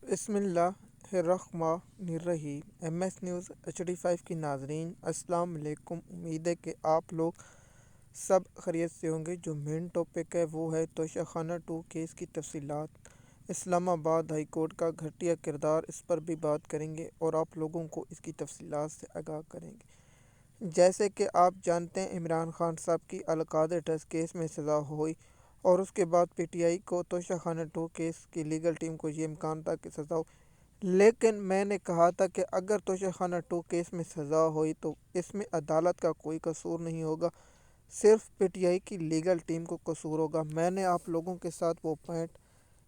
بسم اللہ الرحمن الرحیم۔ ایم ایس نیوز HD5 کی ناظرین السلام علیکم۔ امید ہے کہ آپ لوگ سب خیریت سے ہوں گے۔ جو مین ٹاپک ہے وہ ہے توشہ خانہ 2 کیس کی تفصیلات۔ اسلام آباد ہائی کورٹ کا گھٹیا کردار، اس پر بھی بات کریں گے اور آپ لوگوں کو اس کی تفصیلات سے آگاہ کریں گے۔ جیسے کہ آپ جانتے ہیں، عمران خان صاحب کی القادر ٹرسٹ کیس میں سزا ہوئی اور اس کے بعد PTI کو توشہ خانہ 2 کیس کی لیگل ٹیم کو یہ امکان تھا کہ سزا ہو، لیکن میں نے کہا تھا کہ اگر توشہ خانہ 2 کیس میں سزا ہوئی تو اس میں عدالت کا کوئی قصور نہیں ہوگا، صرف PTI کی لیگل ٹیم کو قصور ہوگا۔ میں نے آپ لوگوں کے ساتھ وہ پوائنٹ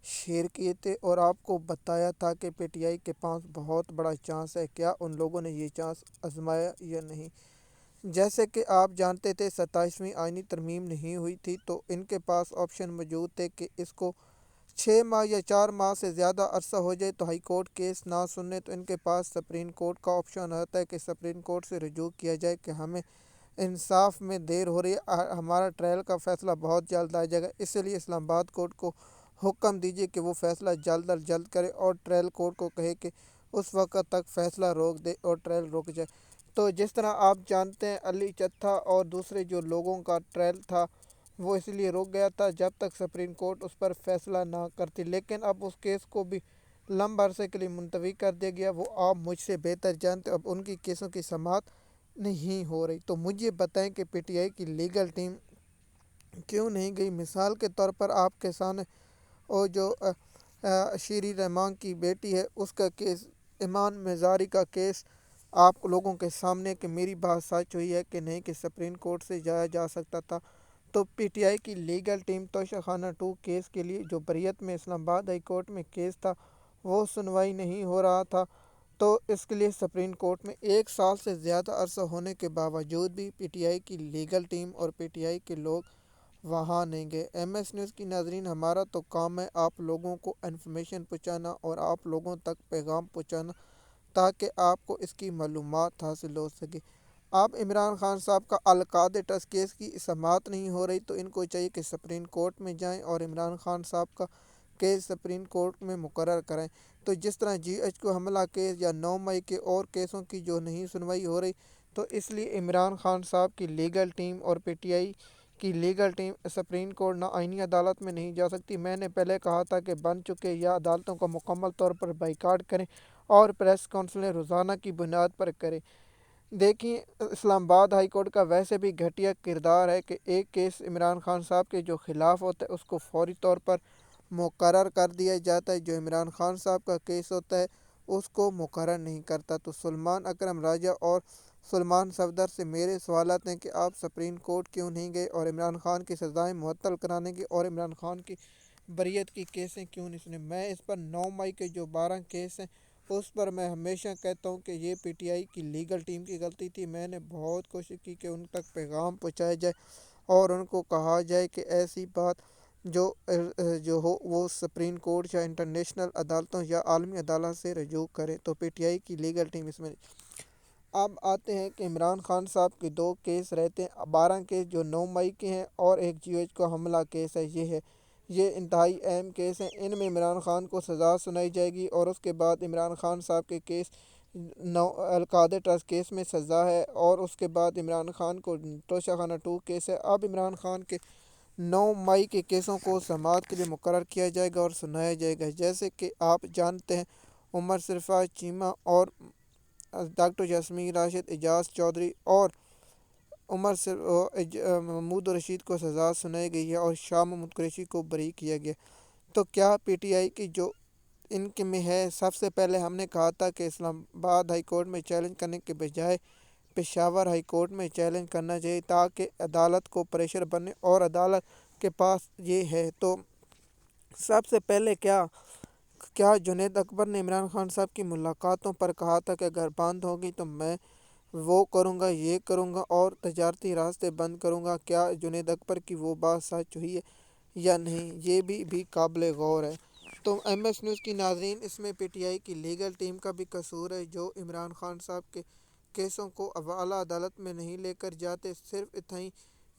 شیئر کیے تھے اور آپ کو بتایا تھا کہ PTI کے پاس بہت بڑا چانس ہے، کیا ان لوگوں نے یہ چانس آزمایا یا نہیں۔ جیسے کہ آپ جانتے تھے 27ویں آئینی ترمیم نہیں ہوئی تھی تو ان کے پاس آپشن موجود تھے کہ اس کو 6 ماہ یا 4 ماہ سے زیادہ عرصہ ہو جائے تو ہائی کورٹ کیس نہ سننے تو ان کے پاس سپریم کورٹ کا آپشن ہوتا ہے کہ سپریم کورٹ سے رجوع کیا جائے کہ ہمیں انصاف میں دیر ہو رہی ہے، ہمارا ٹرائل کا فیصلہ بہت جلد آ جائے گا، اس لیے اسلام آباد کورٹ کو حکم دیجیے کہ وہ فیصلہ جلد از جلد کرے اور ٹرائل کورٹ کو کہے کہ اس وقت تک فیصلہ روک دے اور ٹرائل رک جائے۔ تو جس طرح آپ جانتے ہیں علی چتھا اور دوسرے جو لوگوں کا ٹرائل تھا وہ اس لیے رک گیا تھا جب تک سپریم کورٹ اس پر فیصلہ نہ کرتی، لیکن اب اس کیس کو بھی لمبے عرصے کے لیے ملتوی کر دیا گیا۔ وہ آپ مجھ سے بہتر جانتے، اب ان کی کیسوں کی سماعت نہیں ہو رہی۔ تو مجھے بتائیں کہ PTI کی لیگل ٹیم کیوں نہیں گئی؟ مثال کے طور پر آپ کے سامنے اور جو شیری رحمان کی بیٹی ہے اس کا کیس، ایمان مزاری کا کیس آپ لوگوں کے سامنے کہ میری بات سچ ہوئی ہے کہ نہیں، کہ سپریم کورٹ سے جایا جا سکتا تھا۔ تو PTI کی لیگل ٹیم توشہ خانہ 2 کیس کے لیے جو بریت میں اسلام آباد ہائی کورٹ میں کیس تھا وہ سنوائی نہیں ہو رہا تھا، تو اس کے لیے سپریم کورٹ میں 1 سال سے زیادہ عرصہ ہونے کے باوجود بھی PTI کی لیگل ٹیم اور PTI کے لوگ وہاں نہیں گئے۔ ایم ایس نیوز کی ناظرین، ہمارا تو کام ہے آپ لوگوں کو انفارمیشن پہنچانا اور آپ لوگوں تک پیغام پہنچانا تاکہ آپ کو اس کی معلومات حاصل ہو سکے۔ اب عمران خان صاحب کا القادر ٹرسٹ کیس کی سماعت نہیں ہو رہی تو ان کو چاہیے کہ سپریم کورٹ میں جائیں اور عمران خان صاحب کا کیس سپریم کورٹ میں مقرر کریں۔ تو جس طرح GH کو حملہ کیس یا 9 مئی کے اور کیسوں کی جو نہیں سنوائی ہو رہی، تو اس لیے عمران خان صاحب کی لیگل ٹیم اور PTI کی لیگل ٹیم سپریم کورٹ نہ آئینی عدالت میں نہیں جا سکتی۔ میں نے پہلے کہا تھا کہ بن چکے یا عدالتوں کو مکمل طور پر بائیکاٹ کریں اور پریس کانفرنس روزانہ کی بنیاد پر کریں۔ دیکھیں، اسلام آباد ہائی کورٹ کا ویسے بھی گھٹیا کردار ہے کہ ایک کیس عمران خان صاحب کے جو خلاف ہوتا ہے اس کو فوری طور پر مقرر کر دیا جاتا ہے، جو عمران خان صاحب کا کیس ہوتا ہے اس کو مقرر نہیں کرتا۔ تو سلمان اکرم راجہ اور سلمان صفدر سے میرے سوالات ہیں کہ آپ سپریم کورٹ کیوں نہیں گئے اور عمران خان کی سزائیں معطل کرانے کی اور عمران خان کی بریت کی کیسیں کیوں نہیں سنیں؟ میں اس پر 9 مئی کے جو 12 کیس ہیں اس پر میں ہمیشہ کہتا ہوں کہ یہ PTI کی لیگل ٹیم کی غلطی تھی۔ میں نے بہت کوشش کی کہ ان تک پیغام پہنچایا جائے اور ان کو کہا جائے کہ ایسی بات جو ہو وہ سپریم کورٹ یا انٹرنیشنل عدالتوں یا عالمی عدالت سے رجوع کرے۔ تو PTI کی لیگل ٹیم اس میں اب آتے ہیں کہ عمران خان صاحب کے 2 کیس رہتے ہیں، 12 کیس جو 9 مئی کے ہیں اور ایک GH کو حملہ کیس ہے۔ یہ انتہائی اہم کیس ہیں، ان میں عمران خان کو سزا سنائی جائے گی اور اس کے بعد عمران خان صاحب کے کیس القادر ٹرسٹ کیس میں سزا ہے اور اس کے بعد عمران خان کو توشہ خانہ 2 کیس ہے۔ اب عمران خان کے 9 مئی کے کیسوں کو سماعت کے لیے مقرر کیا جائے گا اور سنایا جائے گا۔ جیسے کہ آپ جانتے ہیں عمر سرفراز چیمہ اور ڈاکٹر یاسمین راشد، اعجاز چودھری اور محمود رشید کو سزا سنائی گئی ہے اور شاہ محمود قریشی کو بری کیا گیا۔ تو کیا PTI کی جو ان کے میں ہے، سب سے پہلے ہم نے کہا تھا کہ اسلام آباد ہائی کورٹ میں چیلنج کرنے کے بجائے پشاور ہائی کورٹ میں چیلنج کرنا چاہیے تاکہ عدالت کو پریشر بنے اور عدالت کے پاس یہ ہے۔ تو سب سے پہلے کیا جنید اکبر نے عمران خان صاحب کی ملاقاتوں پر کہا تھا کہ اگر بند ہوگی تو میں وہ کروں گا، یہ کروں گا اور تجارتی راستے بند کروں گا؟ کیا جنید اکبر کی وہ بات سچ ہوئی ہے یا نہیں؟ یہ بھی قابل غور ہے۔ تو ایم ایس نیوز کی ناظرین، اس میں PTI کی لیگل ٹیم کا بھی قصور ہے جو عمران خان صاحب کے کیسوں کو اعلیٰ عدالت میں نہیں لے کر جاتے، صرف اتنا ہی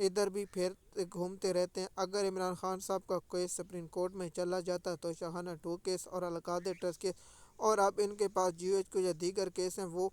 ادھر بھی پھر گھومتے رہتے ہیں۔ اگر عمران خان صاحب کا کیس سپریم کورٹ میں چلا جاتا تو شاہانہ 2 کیس اور القادر ٹرسٹ کیس، اور اب ان کے پاس جی ایچ کو یا دیگر کیس ہیں وہ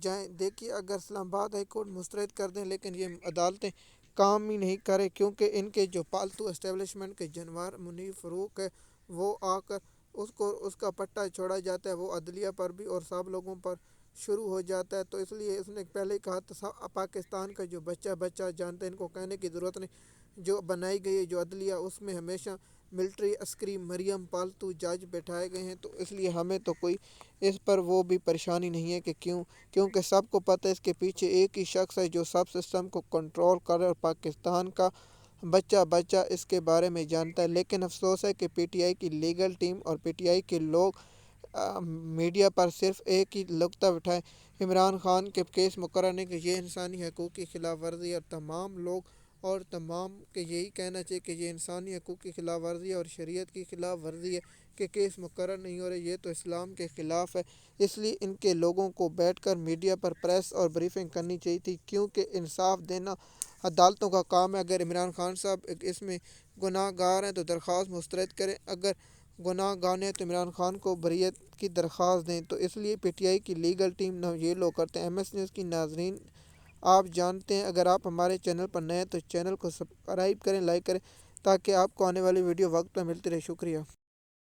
جائیں۔ دیکھیے اگر اسلام آباد ہائی کورٹ مسترد کر دیں لیکن یہ عدالتیں کام ہی نہیں کرے، کیونکہ ان کے جو پالتو اسٹیبلشمنٹ کے جانور منیر فاروق ہے وہ آ کر اس کا پٹا چھوڑا جاتا ہے، وہ عدلیہ پر بھی اور سب لوگوں پر شروع ہو جاتا ہے۔ تو اس لیے اس نے پہلے ہی کہا تھا پاکستان کا جو بچہ جانتا ہے، ان کو کہنے کی ضرورت نہیں، جو بنائی گئی ہے جو عدلیہ اس میں ہمیشہ ملٹری عسکری مریم پالتو جج بیٹھائے گئے ہیں، تو اس لیے ہمیں تو کوئی اس پر وہ بھی پریشانی نہیں ہے کہ کیونکہ سب کو پتہ ہے اس کے پیچھے ایک ہی شخص ہے جو سب سسٹم کو کنٹرول کر، اور پاکستان کا بچہ اس کے بارے میں جانتا ہے۔ لیکن افسوس ہے کہ پی ٹی آئی کی لیگل ٹیم اور پی ٹی آئی کے لوگ میڈیا پر صرف ایک ہی نقطہ اٹھائیں، عمران خان کے کیس مقرر نہیں کہ یہ انسانی حقوق کی خلاف ورزی ہے، اور تمام لوگ اور تمام کے یہی کہنا چاہیے کہ یہ انسانی حقوق کی خلاف ورزی ہے اور شریعت کی خلاف ورزی ہے کہ کیس مقرر نہیں ہو رہے، یہ تو اسلام کے خلاف ہے۔ اس لیے ان کے لوگوں کو بیٹھ کر میڈیا پر پریس اور بریفنگ کرنی چاہیے تھی، کیونکہ انصاف دینا عدالتوں کا کام ہے۔ اگر عمران خان صاحب اس میں گناہ گار ہیں تو درخواست مسترد کریں، اگر گناہ گار ہیں تو عمران خان کو بریت کی درخواست دیں۔ تو اس لیے پی ٹی آئی کی لیگل ٹیم نہ یہ لوگ کرتے ہیں۔ ایم ایس نیوز کی ناظرین، آپ جانتے ہیں اگر آپ ہمارے چینل پر نئے ہیں تو چینل کو سبسکرائب کریں، لائک کریں، تاکہ آپ کو آنے والی ویڈیو وقت پر ملتی رہے۔ شکریہ۔